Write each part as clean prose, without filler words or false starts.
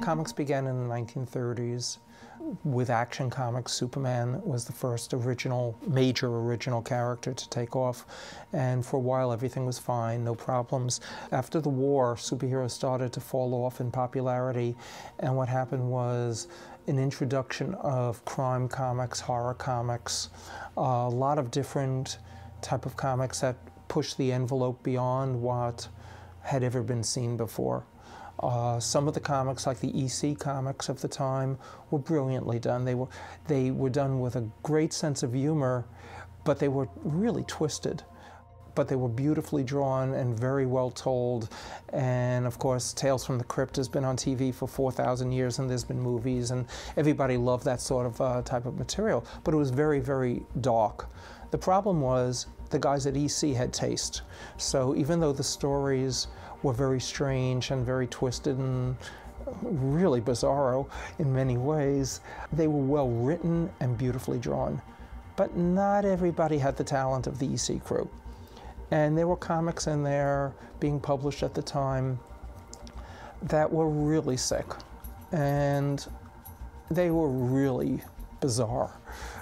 Comics began in the 1930s with Action Comics. Superman was the first major original character to take off, and for a while everything was fine, no problems. After the war, superheroes started to fall off in popularity, and what happened was an introduction of crime comics, horror comics, a lot of different type of comics that pushed the envelope beyond what had ever been seen before. Some of the comics, like the EC comics of the time, were brilliantly done. They were done with a great sense of humor, but they were really twisted. But they were beautifully drawn and very well told. And of course, Tales from the Crypt has been on TV for 4,000 years, and there's been movies, and everybody loved that sort of type of material. But it was very, very dark. The problem was the guys at EC had taste. So even though the stories were very strange and very twisted and really bizarro in many ways, they were well written and beautifully drawn. But not everybody had the talent of the EC crew. And there were comics in there being published at the time that were really sick, and they were really bizarre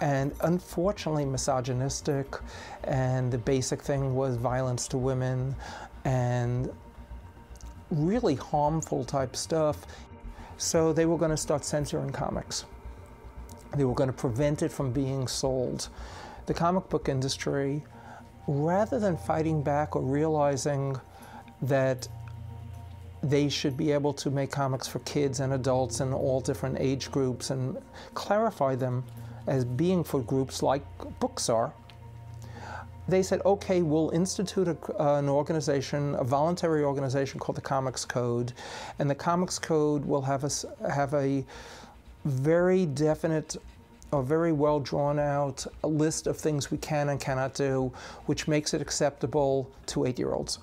and unfortunately misogynistic, and the basic thing was violence to women and really harmful type stuff. So they were going to start censoring comics. They were going to prevent it from being sold. The comic book industry, rather than fighting back or realizing that they should be able to make comics for kids and adults and all different age groups and clarify them as being for groups like books are, they said, okay, we'll institute an organization, a voluntary organization called the Comics Code, and the Comics Code will have a very definite, a very well drawn out list of things we can and cannot do, which makes it acceptable to 8-year-olds.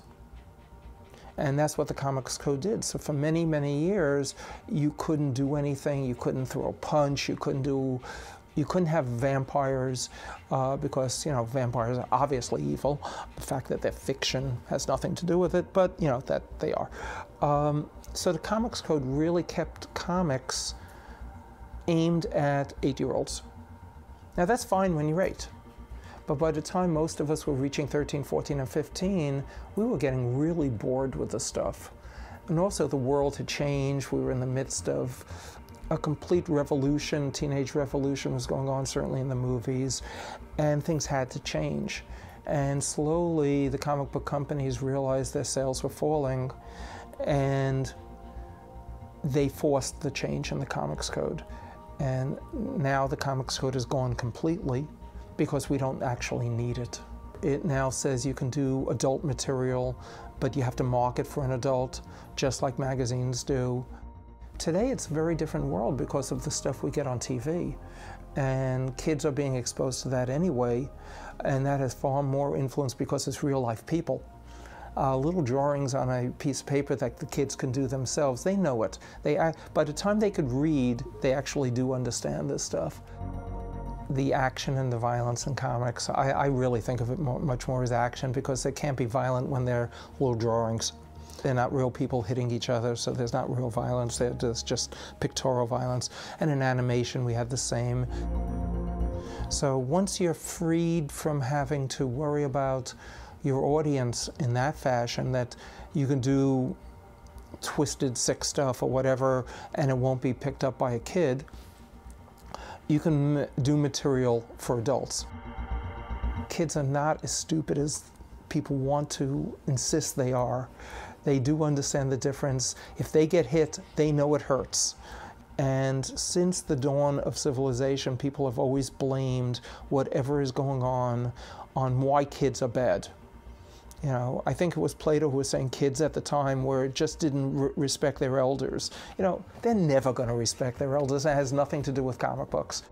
And that's what the Comics Code did. So for many, many years, you couldn't do anything. You couldn't throw a punch. You couldn't have vampires because, you know, vampires are obviously evil. The fact that they're fiction has nothing to do with it, but, you know, that they are. So the Comics Code really kept comics aimed at 8-year-olds. Now that's fine when you're 8. But by the time most of us were reaching 13, 14, and 15, we were getting really bored with the stuff. And also the world had changed. We were in the midst of a complete revolution. Teenage revolution was going on, certainly in the movies, and things had to change. And slowly the comic book companies realized their sales were falling, and they forced the change in the Comics Code. And now the Comics Code is gone completely because we don't actually need it. It now says you can do adult material, but you have to market for an adult, just like magazines do. Today it's a very different world because of the stuff we get on TV. And kids are being exposed to that anyway, and that has far more influence because it's real life people. Little drawings on a piece of paper that the kids can do themselves, they know it. By the time they could read, they actually do understand this stuff. The action and the violence in comics, I really think of it much more as action, because they can't be violent when they're little drawings. They're not real people hitting each other, so there's not real violence. There's just pictorial violence. And in animation, we have the same. So once you're freed from having to worry about your audience in that fashion, that you can do twisted, sick stuff or whatever, and it won't be picked up by a kid, you can do material for adults. Kids are not as stupid as people want to insist they are. They do understand the difference. If they get hit, they know it hurts. And since the dawn of civilization, people have always blamed whatever is going on why kids are bad. You know, I think it was Plato who was saying kids at the time just didn't respect their elders. You know, they're never going to respect their elders. It has nothing to do with comic books.